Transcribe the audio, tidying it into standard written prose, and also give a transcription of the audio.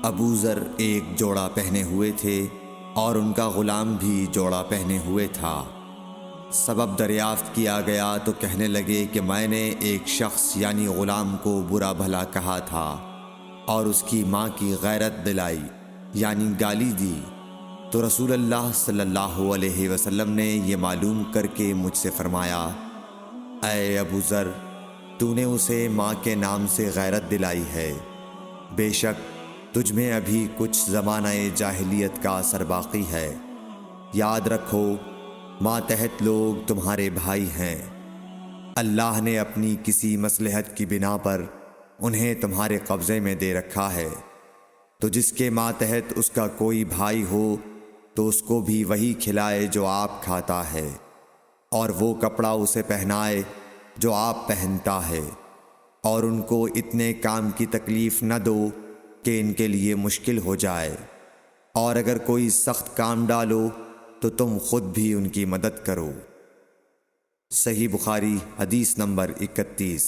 ابو ذر ایک جوڑا پہنے ہوئے تھے اور ان کا غلام بھی جوڑا پہنے ہوئے تھا۔ سبب دریافت کیا گیا تو کہنے لگے کہ میں نے ایک شخص یعنی غلام کو برا بھلا کہا تھا اور اس کی ماں کی غیرت دلائی یعنی گالی دی، تو رسول اللہ صلی اللہ علیہ وسلم نے یہ معلوم کر کے مجھ سے فرمایا، اے ابو ذر، تو نے اسے ماں کے نام سے غیرت دلائی ہے، بے شک تجھ میں ابھی کچھ زمانہ جاہلیت کا اثر باقی ہے۔ یاد رکھو ماتحت لوگ تمہارے بھائی ہیں، اللہ نے اپنی کسی مصلحت کی بنا پر انہیں تمہارے قبضے میں دے رکھا ہے، تو جس کے ماتحت اس کا کوئی بھائی ہو تو اس کو بھی وہی کھلائے جو آپ کھاتا ہے، اور وہ کپڑا اسے پہنائے جو آپ پہنتا ہے، اور ان کو اتنے کام کی تکلیف نہ دو کہ ان کے لیے مشکل ہو جائے، اور اگر کوئی سخت کام ڈالو تو تم خود بھی ان کی مدد کرو۔ صحیح بخاری حدیث نمبر 31۔